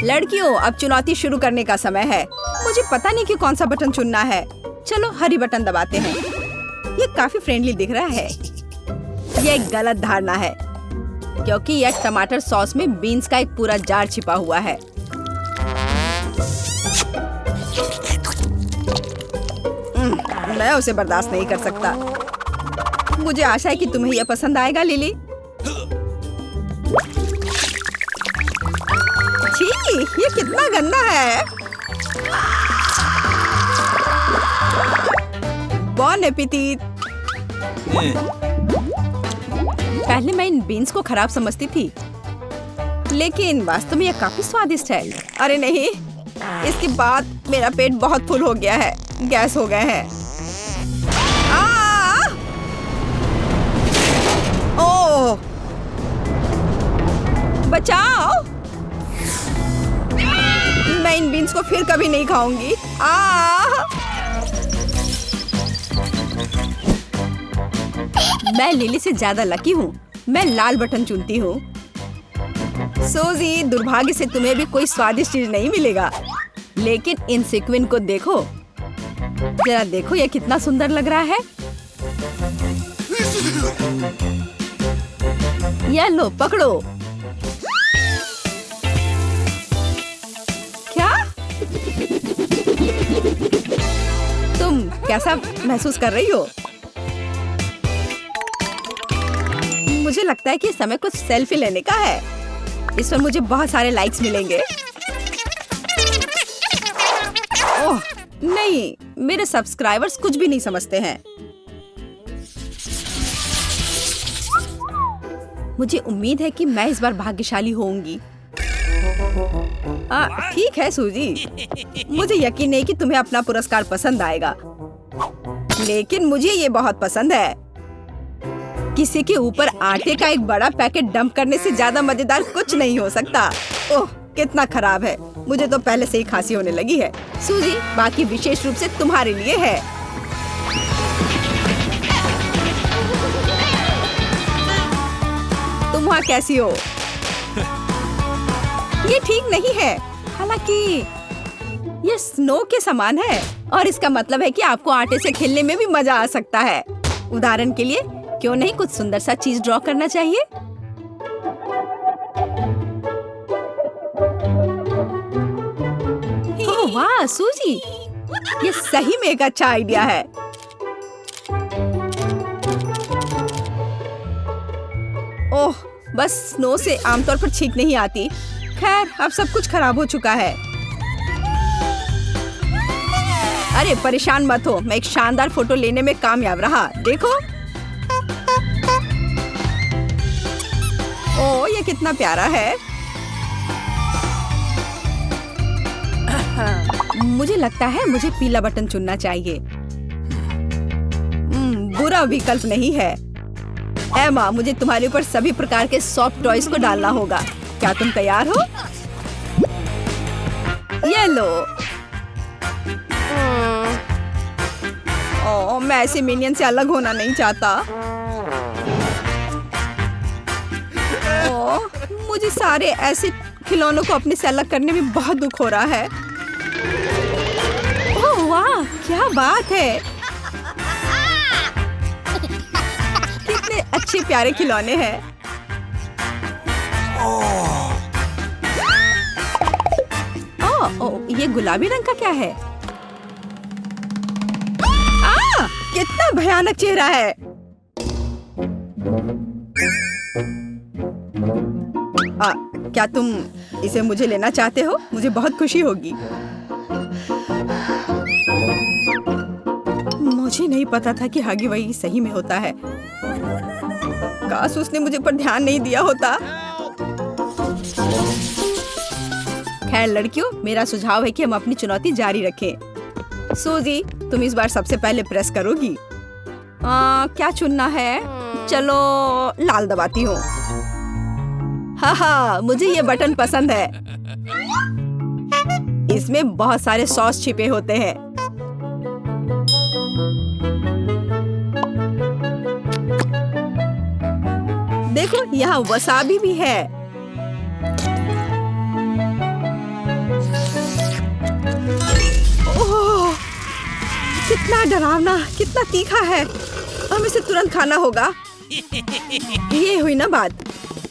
लड़कियों, अब चुनौती शुरू करने का समय है। मुझे पता नहीं कि कौन सा बटन चुनना है। चलो हरी बटन दबाते हैं। ये काफी फ्रेंडली दिख रहा है। ये एक गलत धारणा है, क्योंकि यह टमाटर सॉस में बीन्स का एक पूरा जार छिपा हुआ है। मैं उसे बर्दाश्त नहीं कर सकता। मुझे आशा है कि तुम्हें यह पसंद आएगा लिली। छी, ये कितना गंदा है। बॉन एपेटिट। पहले मैं इन बीन्स को खराब समझती थी, लेकिन वास्तव में यह काफी स्वादिष्ट है। अरे नहीं, इसके बाद मेरा पेट बहुत फुल हो गया है। गैस हो गए हैं। ओह, बचाओ। मैं इन बीन्स को फिर कभी नहीं खाऊंगी। मैं लिली से ज्यादा लकी हूँ। मैं लाल बटन चुनती हूँ। सोजी, दुर्भाग्य से तुम्हें भी कोई स्वादिष्ट चीज नहीं मिलेगा, लेकिन इन सीक्वेंस को देखो। जरा देखो, ये कितना सुंदर लग रहा है। ये लो, पकड़ो। क्या तुम कैसा महसूस कर रही हो? मुझे लगता है कि समय कुछ सेल्फी लेने का है। इस पर मुझे बहुत सारे लाइक्स मिलेंगे। ओह नहीं, मेरे सब्सक्राइबर्स कुछ भी नहीं समझते हैं। मुझे उम्मीद है कि मैं इस बार भाग्यशाली होऊंगी। ठीक है सूजी, मुझे यकीन नहीं कि तुम्हें अपना पुरस्कार पसंद आएगा, लेकिन मुझे ये बहुत पसंद है। किसी के ऊपर आटे का एक बड़ा पैकेट डंप करने से ज्यादा मजेदार कुछ नहीं हो सकता। ओह, कितना खराब है। मुझे तो पहले से ही खांसी होने लगी है। सूजी, बाकी विशेष रूप से तुम्हारे लिए है। तुम वहाँ कैसी हो? ये ठीक नहीं है। हालांकि ये स्नो के समान है, और इसका मतलब है कि आपको आटे से खेलने में भी मजा आ सकता है। उदाहरण के लिए, क्यों नहीं कुछ सुंदर सा चीज ड्रॉ करना चाहिए? ओह वाह सूजी, ये सही में एक अच्छा आइडिया है। ओह, बस स्नो से आमतौर पर छींक नहीं आती। खैर, अब सब कुछ खराब हो चुका है। अरे परेशान मत हो, मैं एक शानदार फोटो लेने में कामयाब रहा। देखो। ओह, ये कितना प्यारा है। मुझे लगता है मुझे पीला बटन चुनना चाहिए। बुरा विकल्प नहीं है। एमा, मुझे तुम्हारे ऊपर सभी प्रकार के सॉफ्ट टॉयज को डालना होगा। क्या तुम तैयार हो? ये लो। ओह, मैं ऐसे मिनियन से अलग होना नहीं चाहता। ओह, मुझे सारे ऐसे खिलौनों को अपने से अलग करने में बहुत दुख हो रहा है। ओह वाह, क्या बात है। कितने अच्छे प्यारे खिलौने हैं। ओह, ये गुलाबी रंग का क्या है? कितना भयानक चेहरा है। क्या तुम इसे मुझे लेना चाहते हो? मुझे बहुत खुशी होगी। मुझे नहीं पता था कि हगी वगी सही में होता है। काश उसने मुझे पर ध्यान नहीं दिया होता। खैर लड़कियों, मेरा सुझाव है कि हम अपनी चुनौती जारी रखें। सूजी, तुम इस बार सबसे पहले प्रेस करोगी। क्या चुनना है? चलो लाल दबाती हूँ। हाँ, मुझे ये बटन पसंद है। इसमें बहुत सारे सॉस छिपे होते हैं। देखो, यहाँ वसाबी भी है। कितना डरावना, कितना तीखा है। हमें इसे तुरंत खाना होगा। ये हुई ना बात।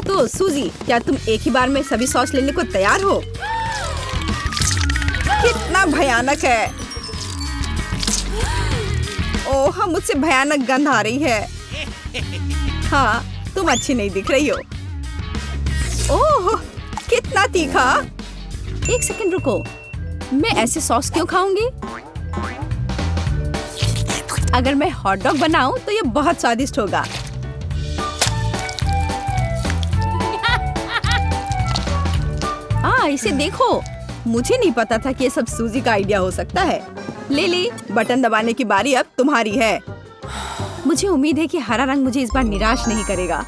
तो सूजी, क्या तुम एक ही बार में सभी सॉस लेने को तैयार हो? कितना भयानक है। ओह, मुझसे भयानक गंध आ रही है। हाँ, तुम अच्छी नहीं दिख रही हो। ओह, कितना तीखा। एक सेकंड रुको, मैं ऐसे सॉस क्यों खाऊंगी? अगर मैं हॉट डॉग बनाऊं तो ये बहुत स्वादिष्ट होगा। इसे देखो, मुझे नहीं पता था कि ये सब सूजी का आइडिया हो सकता है। लिली, बटन दबाने की बारी अब तुम्हारी है। मुझे उम्मीद है कि हरा रंग मुझे इस बार निराश नहीं करेगा।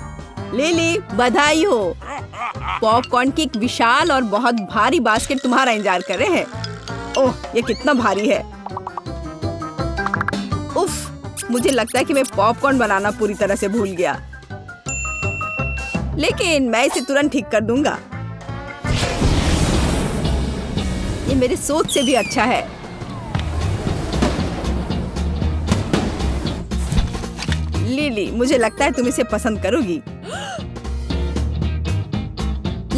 लिली, बधाई हो। पॉपकॉर्न की एक विशाल और बहुत भारी बास्केट तुम्हारा इंतजार कर रहे हैं। ओह, ये कितना भारी है। उफ, मुझे लगता है कि मैं पॉपकॉर्न बनाना पूरी तरह से भूल गया। लेकिन मैं इसे तुरंत ठीक कर दूंगा। ये मेरे सोच से भी अच्छा है। लिली, मुझे लगता है तुम इसे पसंद करोगी।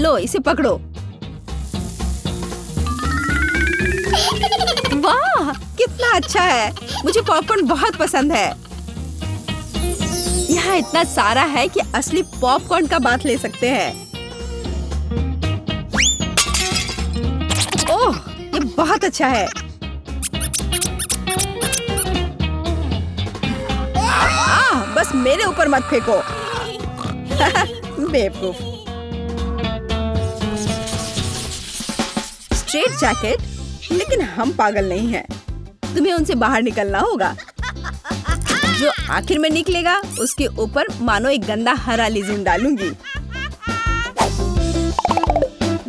लो, इसे पकड़ो। वाह, कितना अच्छा है। मुझे पॉपकॉर्न बहुत पसंद है। यहाँ इतना सारा है कि असली पॉपकॉर्न का बात ले सकते हैं। ओह, ये बहुत अच्छा है। बस मेरे ऊपर मत फेंको। बेवकूफ। स्ट्रेट जैकेट, लेकिन हम पागल नहीं हैं। तुम्हें उनसे बाहर निकलना होगा। जो आखिर में निकलेगा उसके ऊपर मानो एक गंदा हरा लेजून डालूंगी।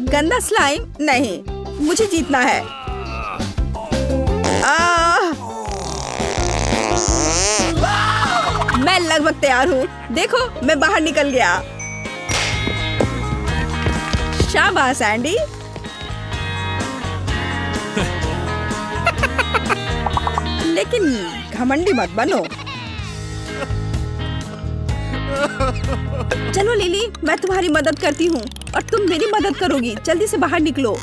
गंदा स्लाइम नहीं, मुझे जीतना है। मैं लगभग तैयार हूँ। देखो, मैं बाहर निकल गया। शाबाश एंडी। लेकिन घमंडी मत बनो। चलो लिली, मैं तुम्हारी मदद करती हूँ और तुम मेरी मदद करोगी। जल्दी से बाहर निकलो।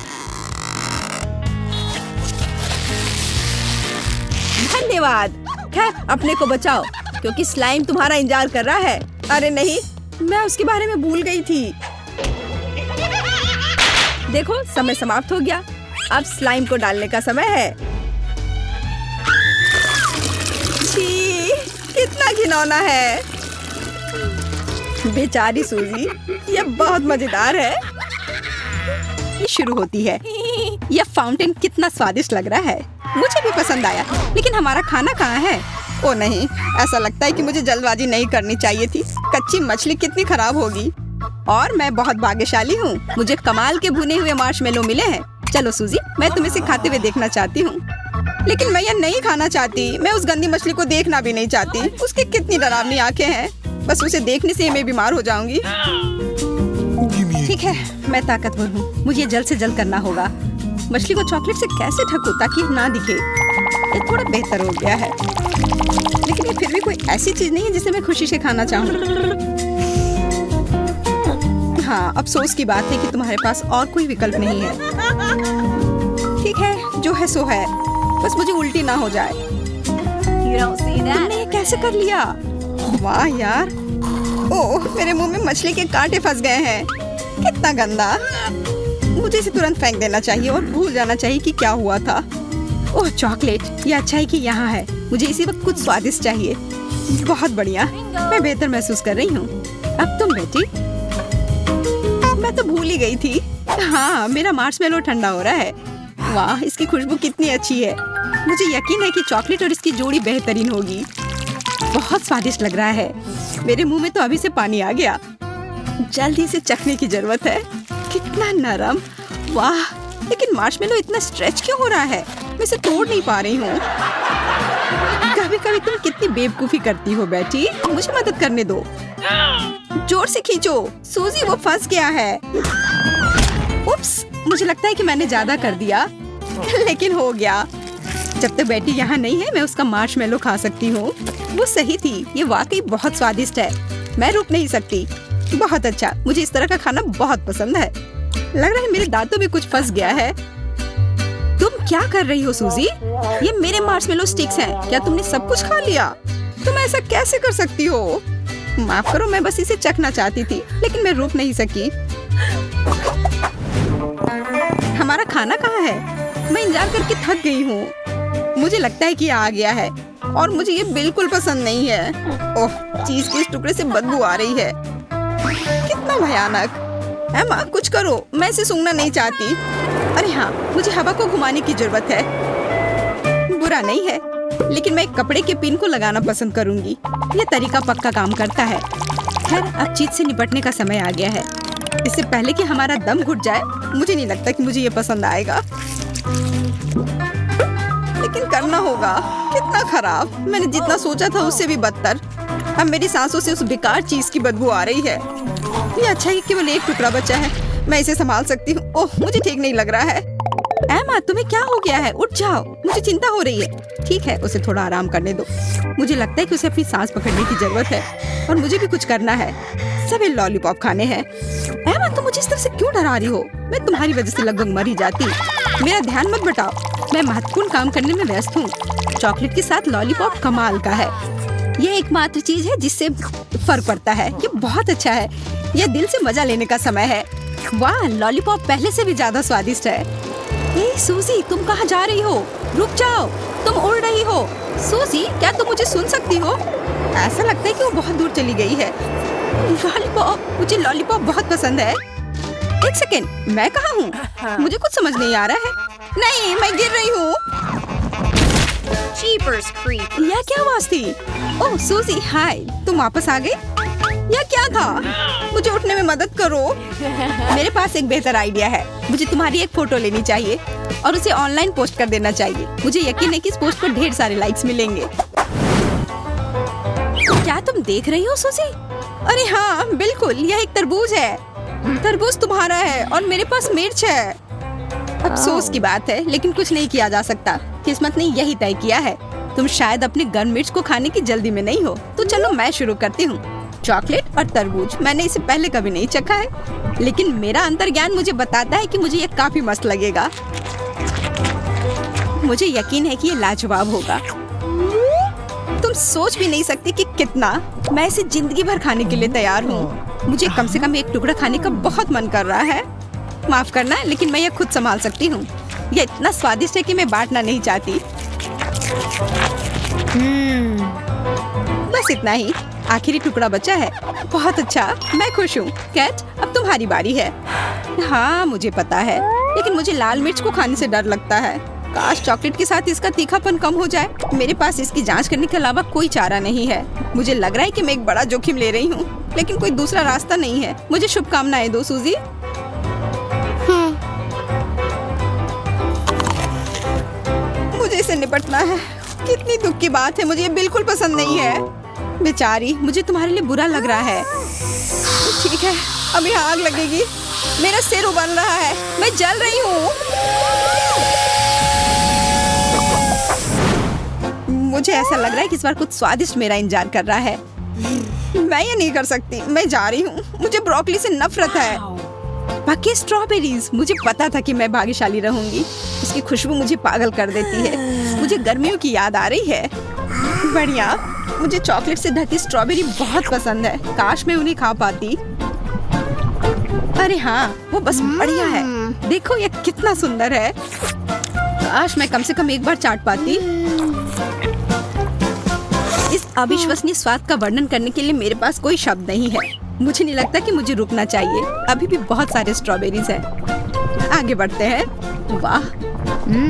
धन्यवाद। खैर, अपने को बचाओ क्योंकि स्लाइम तुम्हारा इंतजार कर रहा है। अरे नहीं, मैं उसके बारे में भूल गई थी। देखो, समय समाप्त हो गया। अब स्लाइम को डालने का समय है। छी, कितना घिनौना है। बेचारी सूजी, ये बहुत मजेदार है। ये शुरू होती है। यह फाउंटेन कितना स्वादिष्ट लग रहा है। मुझे भी पसंद आया, लेकिन हमारा खाना कहाँ है? ओ नहीं, ऐसा लगता है कि मुझे जल्दबाजी नहीं करनी चाहिए थी। कच्ची मछली कितनी खराब होगी। और मैं बहुत भाग्यशाली हूँ, मुझे कमाल के भुने हुए मार्शमेलो मिले हैं। चलो सूजी, मैं तुम्हें इसे खाते हुए देखना चाहती हूँ। लेकिन मैं यह नहीं खाना चाहती। मैं उस गंदी मछली को देखना भी नहीं चाहती। उसकी कितनी डरावनी आंखें हैं। बस उसे देखने से मैं बीमार हो जाऊंगी। ठीक है, मैं ताकतवर हूँ। मुझे जल्द से जल्द करना होगा। मछली को चॉकलेट से कैसे ढकूं ताकि ना दिखे। ये थोड़ा बेहतर हो गया है, लेकिन ये फिर भी कोई ऐसी चीज नहीं है जिसे मैं खुशी से खाना चाहूँ। हाँ, अफसोस की बात है कि तुम्हारे पास और कोई विकल्प नहीं है। ठीक है, जो है सो है। बस मुझे उल्टी ना हो जाए। तुमने ये कैसे कर लिया? वाह यार। ओह, मेरे मुंह में मछली के कांटे फंस गए हैं। कितना गंदा। मुझे इसे तुरंत फेंक देना चाहिए और भूल जाना चाहिए कि क्या हुआ था। ओह चॉकलेट, ये अच्छा है कि यहाँ है। मुझे इसी वक्त कुछ स्वादिष्ट चाहिए। बहुत बढ़िया, मैं बेहतर महसूस कर रही हूँ। अब तुम बेटी। मैं तो भूल ही गई थी। हाँ, मेरा मार्शमेलो ठंडा हो रहा है। वाह, इसकी खुशबू कितनी अच्छी है। मुझे यकीन है कि चॉकलेट और इसकी जोड़ी बेहतरीन होगी। बहुत स्वादिष्ट लग रहा है। मेरे मुंह में तो अभी से पानी आ गया। जल्दी से चखने की जरूरत है। कितना नरम। वाह, लेकिन मार्शमेलो इतना स्ट्रेच क्यों हो रहा है? मैं इसे तोड़ नहीं पा रही हूँ। कभी कभी तुम कितनी बेवकूफी करती हो बेटी। मुझे मदद करने दो। जोर से खींचो। सूजी, वो फंस गया है। उप्स, मुझे लगता है कि मैंने ज्यादा कर दिया, लेकिन हो गया। जब तक बेटी यहाँ नहीं है मैं उसका मार्शमेलो खा सकती हूँ। वो सही थी, ये वाकई बहुत स्वादिष्ट है, मैं रुक नहीं सकती। बहुत अच्छा, मुझे इस तरह का खाना बहुत पसंद है। लग रहा है मेरे दांतों में कुछ फंस गया है। तुम क्या कर रही हो सूजी? ये मेरे मार्शमेलो स्टिक्स हैं। क्या तुमने सब कुछ खा लिया? तुम ऐसा कैसे कर सकती हो? माफ करो, मैं बस इसे चखना चाहती थी, लेकिन मैं रुक नहीं सकी। हमारा खाना कहाँ है? मैं इंतजार करके थक गई हूँ। मुझे लगता है कि आ गया है और मुझे ये बिल्कुल पसंद नहीं है। ओह, चीज के इस टुकड़े से बदबू आ रही है। कितना भयानक। एमा, कुछ करो, मैं इसे सूंघना नहीं चाहती। अरे हाँ, मुझे हवा को घुमाने की जरूरत है। बुरा नहीं है, लेकिन मैं एक कपड़े के पिन को लगाना पसंद करूंगी। ये तरीका पक्का काम करता है। खैर, अब चीज से निपटने का समय आ गया है। इससे पहले कि हमारा दम घुट जाए, मुझे नहीं लगता कि मुझे ये पसंद आएगा, लेकिन करना होगा। कितना खराब, मैंने जितना सोचा था उससे भी बदतर। अब मेरी सांसों से उस बेकार चीज की बदबू आ रही है। ये अच्छा है कि केवल एक टुकड़ा बचा है, मैं इसे संभाल सकती हूँ। ओह, मुझे ठीक नहीं लग रहा है। एमा, तुम्हें क्या हो गया है? उठ जाओ, मुझे चिंता हो रही है। ठीक है, उसे थोड़ा आराम करने दो। मुझे लगता है कि उसे अपनी सांस पकड़ने की जरूरत है और मुझे भी कुछ करना है। सभी लॉलीपॉप खाने हैं। एमा, तुम मुझे इस तरह से क्यों डरा रही हो? मैं तुम्हारी वजह से लगभग मर ही जाती। मेरा ध्यान मत बटाओ, मैं महत्वपूर्ण काम करने में व्यस्त हूँ। चॉकलेट के साथ लॉलीपॉप कमाल का है। ये एकमात्र चीज है जिससे फर्क पड़ता है। ये बहुत अच्छा है। यह दिल से मजा लेने का समय है। वाह, लॉलीपॉप पहले से भी ज्यादा स्वादिष्ट है। ए सूजी, तुम कहाँ जा रही हो? रुक जाओ, तुम उड़ रही हो। सूजी, क्या तुम मुझे सुन सकती हो? ऐसा लगता है कि वो बहुत दूर चली गई है। लॉलीपॉप, मुझे लॉलीपॉप बहुत पसंद है। एक सेकेंड, मैं कहाँ हूँ? मुझे कुछ समझ नहीं आ रहा है। नहीं, मैं गिर रही हूँ। यह क्या आवाज थी? ओह सूजी, हाय, तुम वापस आ गई? यह क्या था? मुझे उठने में मदद करो। मेरे पास एक बेहतर आइडिया है। मुझे तुम्हारी एक फोटो लेनी चाहिए और उसे ऑनलाइन पोस्ट कर देना चाहिए। मुझे यकीन है कि इस पोस्ट पर ढेर सारे लाइक्स मिलेंगे। क्या तुम देख रही हो सूजी? अरे हाँ, बिल्कुल, यह एक तरबूज है। तरबूज तुम्हारा है और मेरे पास मिर्च है। अफसोस की बात है, लेकिन कुछ नहीं किया जा सकता। किस्मत ने यही तय किया है। तुम शायद अपने गन मिर्च को खाने की जल्दी में नहीं हो, तो चलो मैं शुरू करती हूँ। चॉकलेट और तरबूज, मैंने इसे पहले कभी नहीं चखा है, लेकिन मेरा अंतर्ज्ञान मुझे बताता है कि मुझे ये काफी मस्त लगेगा। मुझे यकीन है कि ये लाजवाब होगा। तुम सोच भी नहीं सकती कि कितना। मैं इसे जिंदगी भर खाने के लिए तैयार हूँ। मुझे कम से कम एक टुकड़ा खाने का बहुत मन कर रहा है। माफ करना, लेकिन मैं ये खुद संभाल सकती हूँ। ये इतना स्वादिष्ट है कि मैं बांटना नहीं चाहती। बस इतना ही, आखिरी टुकड़ा बचा है। बहुत अच्छा, मैं खुश हूँ। कैट, अब तुम्हारी बारी है। हाँ, मुझे पता है, लेकिन मुझे लाल मिर्च को खाने से डर लगता है। काश चॉकलेट के साथ इसका तीखापन कम हो जाए। मेरे पास इसकी जांच करने के अलावा कोई चारा नहीं है। मुझे लग रहा है कि मैं एक बड़ा जोखिम ले रही हूँ, लेकिन कोई दूसरा रास्ता नहीं है। मुझे शुभकामनाएं दो सूजी। मुझे इसे निपटना है। कितनी दुख की बात है, मुझे ये बिल्कुल पसंद नहीं है। बेचारी, मुझे तुम्हारे लिए बुरा लग रहा है। ठीक है, अब यहाँ आग लगेगी। मेरा सिर उबल रहा है, मैं जल रही हूँ। मुझे ऐसा लग रहा है कि इस बार कुछ स्वादिष्ट मेरा इंतजार कर रहा है। मैं ये नहीं कर सकती, मैं जा रही हूँ। मुझे ब्रोकली से नफरत है। पके स्ट्रॉबेरीज, मुझे पता था कि मैं भाग्यशाली रहूंगी। उसकी खुशबू मुझे पागल कर देती है। मुझे गर्मियों की याद आ रही है। बढ़िया, मुझे चॉकलेट से ढकी स्ट्रॉबेरी बहुत पसंद है। काश मैं उन्हें खा पाती। अरे हाँ, वो बस बढ़िया है। देखो ये कितना सुंदर है। काश मैं कम से कम एक बार चाट पाती। इस अविश्वसनीय स्वाद का वर्णन करने के लिए मेरे पास कोई शब्द नहीं है। मुझे नहीं लगता कि मुझे रुकना चाहिए। अभी भी बहुत सारे स्ट्रॉबेरीज हैं। आगे बढ़ते हैं। वाह,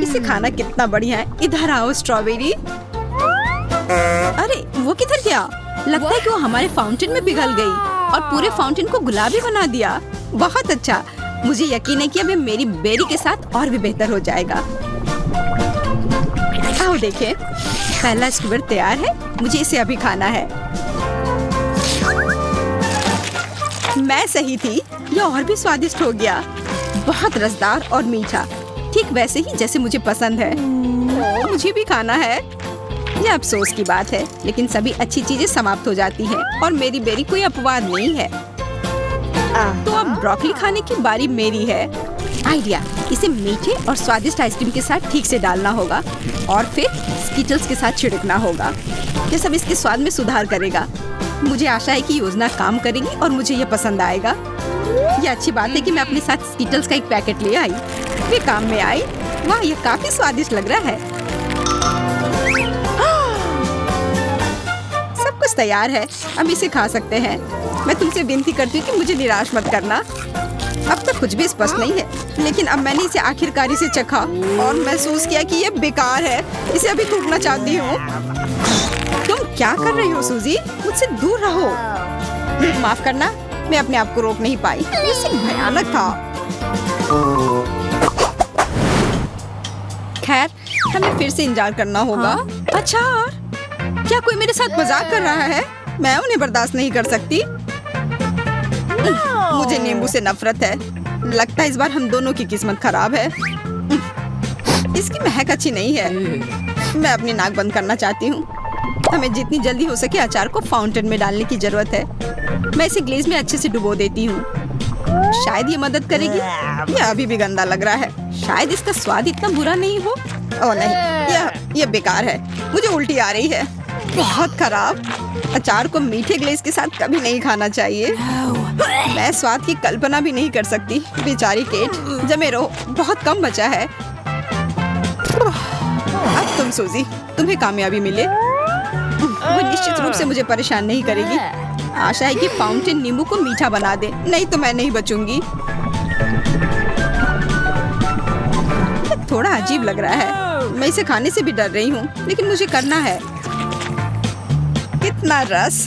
इसे खाना कितना बढ़िया है। इधर आओ स्ट्रॉबेरी। अरे वो किधर गया? लगता है कि वो हमारे फाउंटेन में पिघल गई और पूरे फाउंटेन को गुलाबी बना दिया। बहुत अच्छा, मुझे यकीन है कि अब मेरी बेरी के साथ और भी बेहतर हो जाएगा। आओ देखें, पहला स्क्वायर तैयार है। मुझे इसे अभी खाना है। मैं सही थी, यह और भी स्वादिष्ट हो गया। बहुत रसदार और मीठा, ठीक वैसे ही जैसे मुझे पसंद है। ओह, मुझे भी खाना है। ये अफसोस की बात है, लेकिन सभी अच्छी चीजें समाप्त हो जाती हैं और मेरी बेरी कोई अपवाद नहीं है। तो अब ब्रोकली खाने की बारी मेरी है। आइडिया, इसे मीठे और स्वादिष्ट आइसक्रीम के साथ ठीक से डालना होगा और फिर स्किटल्स के साथ छिड़कना होगा। ये सब इसके स्वाद में सुधार करेगा। मुझे आशा है कि योजना काम करेगी और मुझे ये पसंद आएगा। ये अच्छी बात है कि मैं अपने साथ स्किटल्स का एक पैकेट ले आई। वे काम में आई। वाह, ये काफी स्वादिष्ट लग रहा है। सब कुछ तैयार है, अब इसे खा सकते हैं। मैं तुमसे विनती करती हूँ कि मुझे निराश मत करना। अब तक कुछ भी स्पष्ट नहीं है, लेकिन अब मैंने इसे आखिरकार से चखा और महसूस किया कि ये बेकार है। इसे अभी थूकना चाहती हूँ। तुम क्या कर रही हो सूजी? मुझसे दूर रहो। माफ करना, मैं अपने आप को रोक नहीं पाई। ये सिर्फ भयानक था। खैर, हमें फिर से इंतजार करना होगा। अच्छा, क्या कोई मेरे साथ मजाक कर रहा है? मैं उन्हें बर्दाश्त नहीं कर सकती। मुझे नींबू से नफरत है। लगता है इस बार हम दोनों की किस्मत खराब है। इसकी महक अच्छी नहीं है। मैं अपनी नाक बंद करना चाहती हूँ। हमें जितनी जल्दी हो सके अचार को फाउंटेन में डालने की जरूरत है। मैं इसे ग्लेज में अच्छे से डुबो देती हूँ। शायद ये मदद करेगी। यह अभी भी गंदा लग रहा है। शायद इसका स्वाद इतना बुरा नहीं हो। ओह नहीं, यह बेकार है। मुझे उल्टी आ रही है। बहुत खराब। अचार को मीठे ग्लेज के साथ कभी नहीं खाना चाहिए। मैं स्वाद की कल्पना भी नहीं कर सकती। बेचारी केट, जमे रहो, बहुत कम बचा है। अब तुम सूजी, तुम्हें कामयाबी मिले। वो निश्चित रूप से मुझे परेशान नहीं करेगी। आशा है कि फाउंटेन नींबू को मीठा बना दे, नहीं तो मैं नहीं बचूंगी। थोड़ा अजीब लग रहा है। मैं इसे खाने से भी डर रही हूँ, लेकिन मुझे करना है। कितना रस!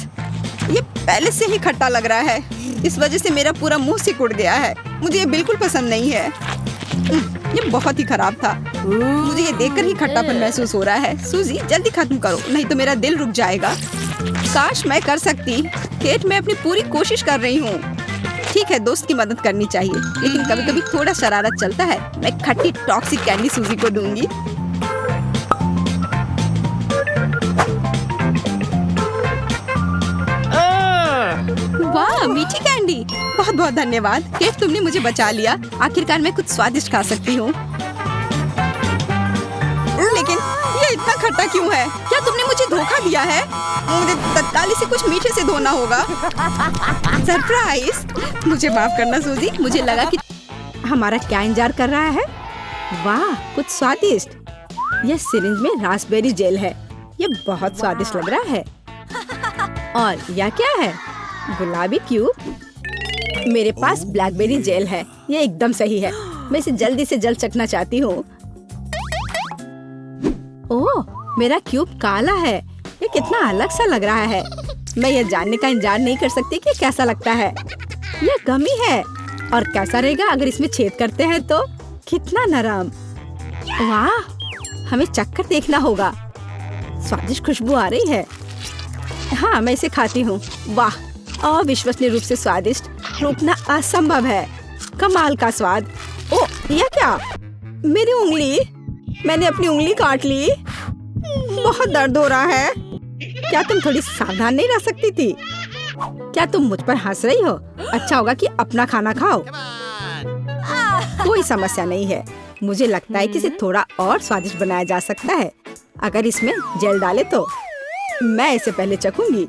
ये पहले से ही खट्टा लग रहा है। इस वजह से मेरा पूरा मुंह सिकुड़ गया है। मुझे ये बिल्कुल पसंद नहीं है। ये बहुत ही खराब था। मुझे ये देखकर ही खट्टापन महसूस हो रहा है। सूजी, जल्दी खत्म करो, नहीं तो मेरा दिल रुक जाएगा। काश मैं कर सकती। केट, मैं अपनी पूरी कोशिश कर रही हूँ। ठीक है, दोस्त की मदद करनी चाहिए, लेकिन कभी कभी थोड़ा शरारत चलता है। मैं खट्टी टॉक्सिक कैंडी सूजी को दूंगी। वाह, मीठी कैंडी! बहुत बहुत धन्यवाद केट, तुमने मुझे बचा लिया। आखिरकार मैं कुछ स्वादिष्ट खा सकती हूँ। लेकिन ये इतना खट्टा क्यों है? क्या तुमने मुझे धोखा दिया है? मुझे तत्काल इसे कुछ मीठे से धोना होगा। सरप्राइज! मुझे माफ करना सूजी, मुझे लगा कि हमारा क्या इंतजार कर रहा है। वाह, कुछ स्वादिष्ट। यह सिरिंज में रास्पबेरी जेल है। यह बहुत स्वादिष्ट लग रहा है। और यह क्या है? गुलाबी क्यूब। मेरे पास ब्लैकबेरी जेल है। ये एकदम सही है। मैं इसे जल्दी से जल्द चखना चाहती हूँ। ओह, मेरा क्यूब काला है। ये कितना अलग सा लग रहा है। मैं ये जानने का इंतजार नहीं कर सकती कि कैसा लगता है। यह गमी है। और कैसा रहेगा अगर इसमें छेद करते हैं तो? कितना नरम। वाह, हमें चखकर देखना होगा। स्वादिष्ट खुशबू आ रही है। हाँ, मैं इसे खाती हूँ। वाह, अविश्वसनीय रूप से स्वादिष्ट। रोकना असंभव है। कमाल का स्वाद। ओह, यह क्या? मेरी उंगली! मैंने अपनी उंगली काट ली। बहुत दर्द हो रहा है। क्या तुम थोड़ी सावधान नहीं रह सकती थी? क्या तुम मुझ पर हंस रही हो? अच्छा होगा कि अपना खाना खाओ। कोई समस्या नहीं है। मुझे लगता है कि इसे थोड़ा और स्वादिष्ट बनाया जा सकता है। अगर इसमें जेल डाले तो। मैं इसे पहले चखूंगी।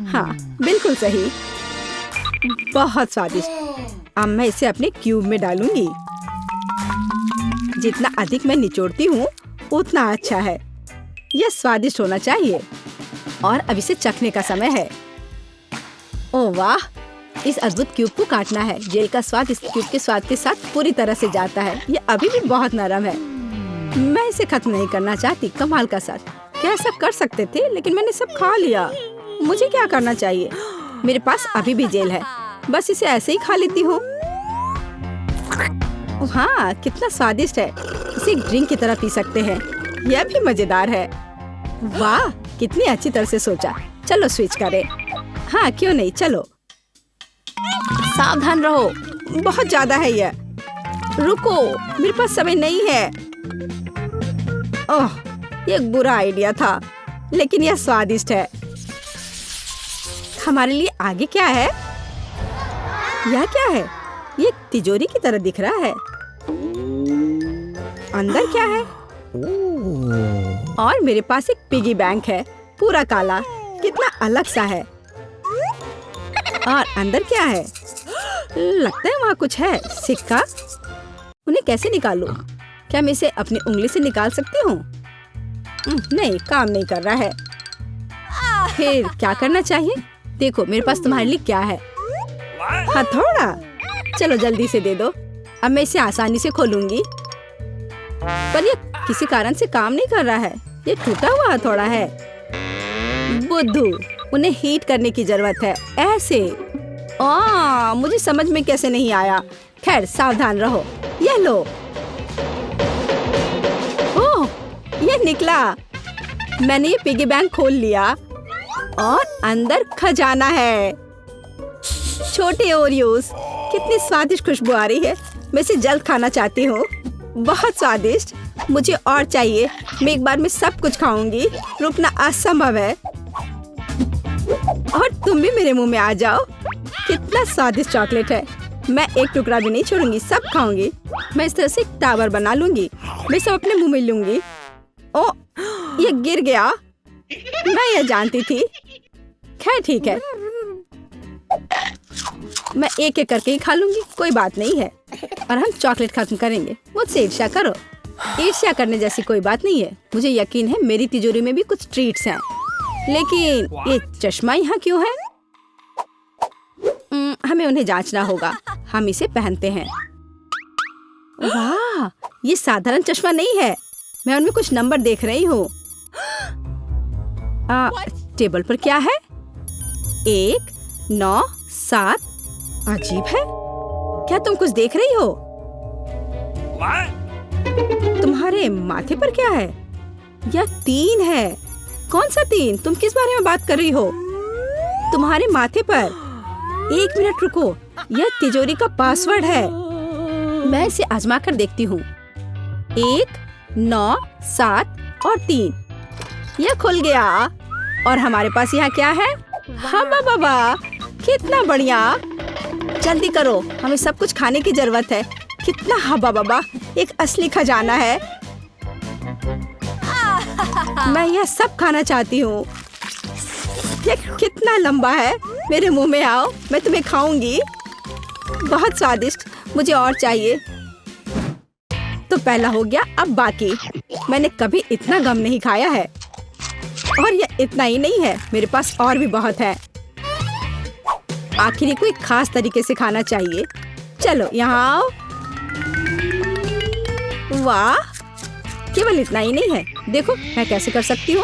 हाँ, बिल्कुल सही। बहुत स्वादिष्ट। अब मैं इसे अपने क्यूब में डालूंगी। जितना अधिक मैं निचोड़ती हूँ उतना अच्छा है। यह स्वादिष्ट होना चाहिए। और अब इसे चखने का समय है। ओह वाह, इस अद्भुत क्यूब को काटना है। जेल का स्वाद इस क्यूब के स्वाद के साथ पूरी तरह से जाता है। यह अभी भी बहुत नरम है। मैं इसे खत्म नहीं करना चाहती। कमाल का स्वाद। क्या ऐसा कर सकते थे? लेकिन मैंने सब खा लिया। मुझे क्या करना चाहिए? मेरे पास अभी भी जेल है। बस इसे ऐसे ही खा लेती हूँ। हाँ, कितना स्वादिष्ट है। इसे एक ड्रिंक की तरह पी सकते हैं। यह भी मजेदार है। वाह, कितनी अच्छी तरह से सोचा। चलो स्विच करें। हाँ, क्यों नहीं, चलो। सावधान रहो, बहुत ज्यादा है यह। रुको, मेरे पास समय नहीं है। ओह, ये एक बुरा आइडिया था, लेकिन यह स्वादिष्ट है। हमारे लिए आगे क्या है? यह क्या है? ये तिजोरी की तरह दिख रहा है। अंदर क्या है? और मेरे पास एक पिगी बैंक है, पूरा काला, कितना अलग सा है। और अंदर क्या है? लगता है वहाँ कुछ है। सिक्का? उन्हें कैसे निकालूं? क्या मैं इसे अपनी उंगली से निकाल सकती हूँ? नहीं, काम नहीं कर रहा है। फिर क्या करना चाहिए? देखो मेरे पास तुम्हारे लिए क्या है। हथौड़ा? चलो जल्दी से दे दो। अब मैं इसे आसानी से खोलूंगी। पर ये किसी कारण से काम नहीं कर रहा है। ये टूटा हुआ हथौड़ा है। बुद्धू, उन्हें हीट करने की जरूरत है। ऐसे। मुझे समझ में कैसे नहीं आया। खैर, सावधान रहो। ये लो। ओह, ये निकला। मैंने ये पिगी बैंक खोल लिया और अंदर खजाना है। छोटे ओरियोस, कितनी स्वादिष्ट खुशबू आ रही है। मैं इसे जल्द खाना चाहती हूँ। बहुत स्वादिष्ट। मुझे और चाहिए। मैं एक बार में सब कुछ खाऊंगी। रुकना असंभव है। और तुम भी मेरे मुंह में आ जाओ। कितना स्वादिष्ट चॉकलेट है। मैं एक टुकड़ा भी नहीं छोड़ूंगी, सब खाऊंगी। मैं इस तरह से एक टावर बना लूंगी। मैं सब अपने मुंह में लूंगी। ओह, ये गिर गया। मैं ये जानती थी। खैर ठीक है, मैं एक एक करके ही खा लूंगी, कोई बात नहीं है। और हम चॉकलेट खत्म करेंगे। मुझसे ईर्ष्या करो। ईर्ष्या करने जैसी कोई बात नहीं है। मुझे यकीन है मेरी तिजोरी में भी कुछ ट्रीट्स हैं। लेकिन ये चश्मा यहाँ क्यों है? हमें उन्हें जांचना होगा। हम इसे पहनते हैं। वाह, ये साधारण चश्मा नहीं है। मैं उनमें कुछ नंबर देख रही हूँ। टेबल पर क्या है? 1, 9, 7। अजीब है। क्या तुम कुछ देख रही हो? तुम्हारे माथे पर क्या है? यह 3 है। कौन सा 3? तुम किस बारे में बात कर रही हो? तुम्हारे माथे पर। 1 मिनट रुको, यह तिजोरी का पासवर्ड है। मैं इसे आजमा कर देखती हूँ। 1, 9, 7 और 3। यह खुल गया। और हमारे पास यहाँ क्या है? हवा बाबा, कितना बढ़िया। जल्दी करो, हमें सब कुछ खाने की जरूरत है। कितना हवा बाबा, एक असली खजाना है। मैं यह सब खाना चाहती हूँ। यह कितना लंबा है। मेरे मुंह में आओ, मैं तुम्हें खाऊंगी। बहुत स्वादिष्ट। मुझे और चाहिए। तो पहला हो गया, अब बाकी। मैंने कभी इतना गम नहीं खाया है। और यह इतना ही नहीं है, मेरे पास और भी बहुत है। आखिरी को एक खास तरीके से खाना चाहिए। चलो यहाँ आओ। वाह, केवल इतना ही नहीं है। देखो मैं कैसे कर सकती हूँ।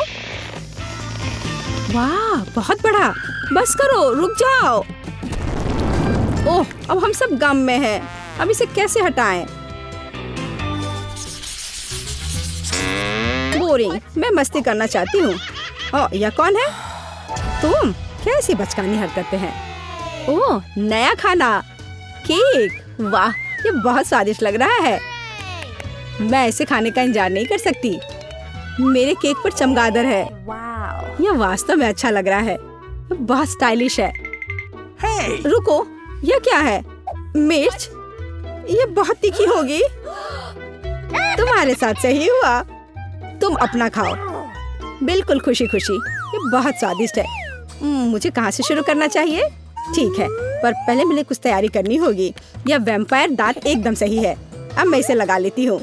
वाह, बहुत बड़ा। बस करो, रुक जाओ। ओह, अब हम सब गम में हैं। अब इसे कैसे हटाएं? बोरिंग। मैं मस्ती करना चाहती हूँ। ओह, यह कौन है? तुम? कैसी बचकानी हरकतें हैं। ओह, नया खाना, केक। वाह, ये बहुत स्वादिष्ट लग रहा है। मैं इसे खाने का इंतजार नहीं कर सकती। मेरे केक पर चमगादड़ है। यह वास्तव में अच्छा लग रहा है। यह बहुत स्टाइलिश है। रुको, यह क्या है? मिर्च? यह बहुत तीखी होगी। तुम्हारे साथ सही हुआ। तुम अपना खाओ। बिल्कुल खुशी खुशी। ये बहुत स्वादिष्ट है। मुझे कहाँ से शुरू करना चाहिए? ठीक है, पर पहले मुझे कुछ तैयारी करनी होगी। यह वैम्पायर दांत एकदम सही है। अब मैं इसे लगा लेती हूँ।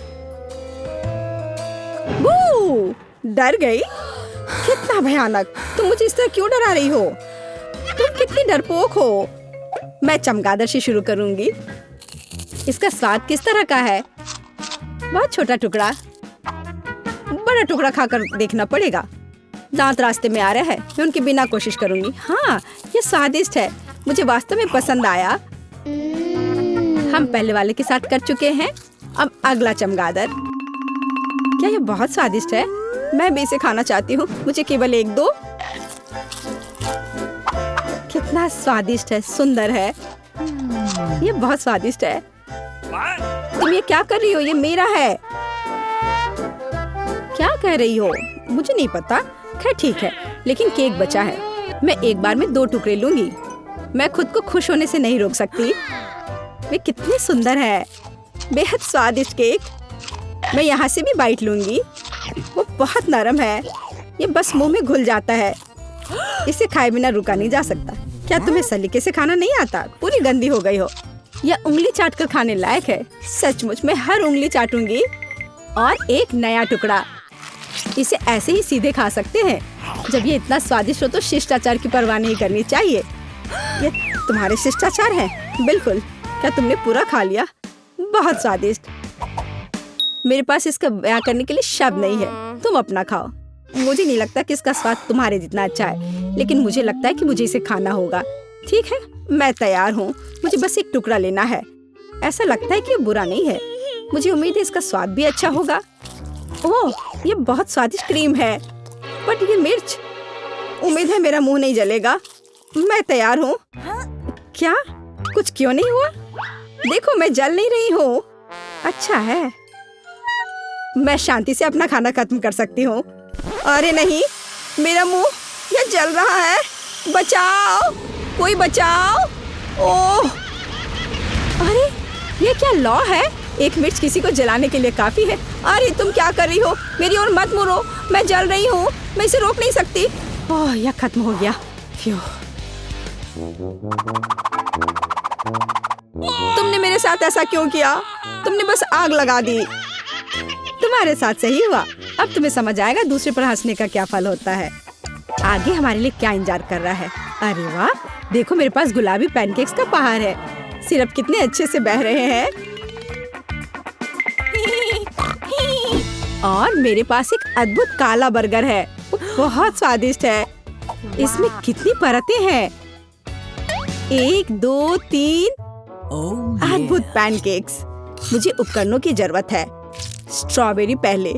डर गई? कितना भयानक। तुम मुझे इस तरह क्यों डरा रही हो? तुम कितनी डरपोक हो। मैं चमगादड़ से शुरू करूंगी। इसका स्वाद किस तरह का है? बहुत छोटा टुकड़ा। बड़ा टुकड़ा खाकर देखना पड़ेगा। दांत रास्ते में आ रहा है। मैं उनके बिना कोशिश करूंगी। हाँ, ये स्वादिष्ट है। मुझे वास्तव में पसंद आया। हम पहले वाले के साथ कर चुके हैं। अब अगला चमगादड़। क्या ये बहुत स्वादिष्ट है? मैं भी इसे खाना चाहती हूँ। मुझे केवल 1 दो। कितना स्वादिष्ट है, सुंदर है। ये बहुत स्वादिष्ट है। तुम ये क्या कर रही हो? ये मेरा है। क्या कह रही हो? मुझे नहीं पता। खैर ठीक है, लेकिन केक बचा है। मैं एक बार में 2 टुकड़े लूंगी। मैं खुद को खुश होने से नहीं रोक सकती। वे कितने सुंदर है, बेहद स्वादिष्ट केक। मैं यहाँ से भी बाइट लूंगी। वो बहुत नरम है, ये बस मुंह में घुल जाता है। इसे खाए बिना रुका नहीं जा सकता। क्या तुम्हें सलीके से खाना नहीं आता? पूरी गंदी हो गई हो। यह उंगली चाट कर खाने लायक है। सचमुच मैं हर उंगली चाटूंगी। और एक नया टुकड़ा। इसे ऐसे ही सीधे खा सकते हैं। जब ये इतना स्वादिष्ट हो तो शिष्टाचार की परवाह नहीं करनी चाहिए। ये तुम्हारे शिष्टाचार हैं? बिल्कुल। क्या तुमने पूरा खा लिया? बहुत स्वादिष्ट। मेरे पास इसका बयां करने के लिए शब्द नहीं है। तुम अपना खाओ। मुझे नहीं लगता कि इसका स्वाद तुम्हारे जितना अच्छा है, लेकिन मुझे लगता है कि मुझे इसे खाना होगा। ठीक है, मैं तैयार हूँ। मुझे बस एक टुकड़ा लेना है। ऐसा लगता है कि ये बुरा नहीं है। मुझे उम्मीद है इसका स्वाद भी अच्छा होगा। ओह, ये बहुत स्वादिष्ट क्रीम है। बट ये मिर्च, उम्मीद है मेरा मुंह नहीं जलेगा। मैं तैयार हूँ। क्या कुछ क्यों नहीं हुआ? देखो, मैं जल नहीं रही हूँ। अच्छा है, मैं शांति से अपना खाना खत्म कर सकती हूँ। अरे नहीं, मेरा मुंह, ये जल रहा है। बचाओ, कोई बचाओ। ओह, अरे ये क्या लॉ है? एक मिर्च किसी को जलाने के लिए काफी है। अरे तुम क्या कर रही हो? मेरी ओर मत मुड़ो, मैं जल रही हूँ। मैं इसे रोक नहीं सकती। ओह, यह खत्म हो गया। तुमने मेरे साथ ऐसा क्यों किया? तुमने बस आग लगा दी। तुम्हारे साथ सही हुआ। अब तुम्हें समझ आएगा दूसरे पर हंसने का क्या फल होता है। आगे हमारे लिए क्या इंतजार कर रहा है? अरे वाह, देखो मेरे पास गुलाबी पैनकेक्स का पहाड़ है। सिरप कितने अच्छे से बह रहे हैं। और मेरे पास एक अद्भुत काला बर्गर है। वो बहुत स्वादिष्ट है। इसमें कितनी परतें हैं? 1, 2, 3। अद्भुत पैनकेक्स। मुझे उपकरणों की जरूरत है। स्ट्रॉबेरी पहले।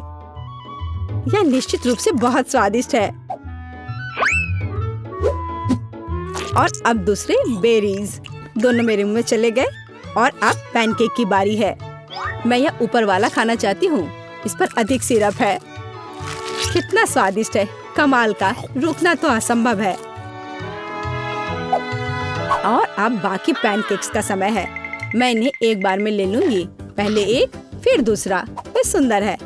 यह निश्चित रूप से बहुत स्वादिष्ट है। और अब दूसरे बेरीज। दोनों मेरे मुंह में चले गए। और अब पैनकेक की बारी है। मैं यह ऊपर वाला खाना चाहती हूँ। इस पर अधिक सिरप है। कितना स्वादिष्ट है, कमाल का। रुकना तो असंभव है। और अब बाकी पैनकेक्स का समय है। मैं इन्हें एक बार में ले लूंगी। पहले एक, फिर दूसरा। वे सुंदर है।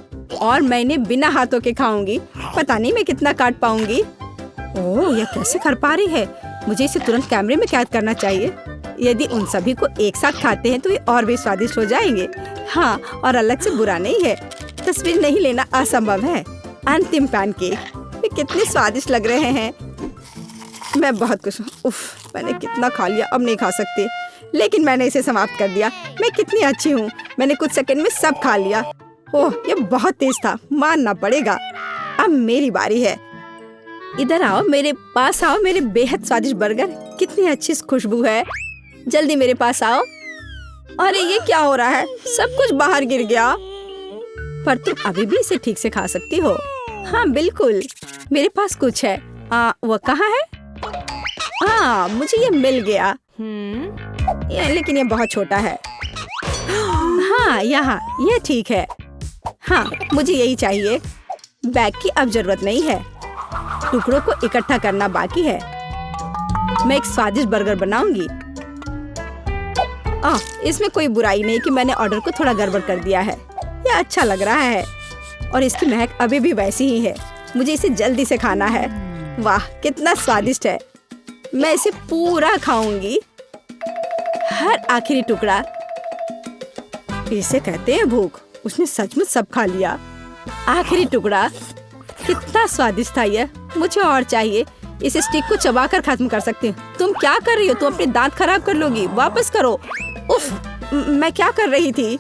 और मैं इन्हें बिना हाथों के खाऊंगी। पता नहीं मैं कितना काट पाऊंगी। ओह, यह कैसे कर पा रही है? मुझे इसे तुरंत कैमरे में कैद करना चाहिए। यदि उन सभी को एक साथ खाते हैं तो ये और भी स्वादिष्ट हो जाएंगे। हाँ, और अलग से बुरा नहीं है। तस्वीर नहीं लेना असंभव है। अंतिम पैनकेक, ये कितने स्वादिष्ट लग रहे हैं। मैं बहुत खुश हूँ। उफ, मैंने कितना खा लिया, अब नहीं खा सकती। लेकिन मैंने इसे समाप्त कर दिया। मैं कितनी अच्छी हूँ। मैंने कुछ सेकंड में सब खा लिया। ओह, ये बहुत तेज था, मानना पड़ेगा। अब मेरी बारी है। इधर आओ, मेरे पास आओ। मेरे बेहद स्वादिष्ट बर्गर, कितनी अच्छी खुशबू है। जल्दी मेरे पास आओ। अरे ये क्या हो रहा है? सब कुछ बाहर गिर गया। पर तुम अभी भी इसे ठीक से खा सकती हो। हाँ बिल्कुल, मेरे पास कुछ है। वो कहाँ है? हाँ, मुझे ये मिल गया। लेकिन ये बहुत छोटा है। हाँ, यहाँ, ये ठीक है। हाँ, मुझे यही चाहिए। बैग की अब जरूरत नहीं है। टुकड़ों को इकट्ठा करना बाकी है। मैं एक स्वादिष्ट बर्गर बनाऊंगी। इसमें कोई बुराई नहीं कि मैंने ऑर्डर को थोड़ा गड़बड़ कर दिया है। यह अच्छा लग रहा है और इसकी महक अभी भी वैसी ही है। मुझे इसे जल्दी से खाना है। वाह, कितना स्वादिष्ट है। मैं इसे पूरा खाऊंगी, हर आखिरी टुकड़ा। इसे कहते हैं भूख। उसने सचमुच सब खा लिया। आखिरी टुकड़ा, कितना स्वादिष्ट था यह। मुझे और चाहिए। इस स्टिक को चबाकर खत्म कर सकती हूँ। तुम क्या कर रही हो? तुम अपने दांत खराब कर लोगी। वापस करो। उफ, मैं क्या कर रही थी?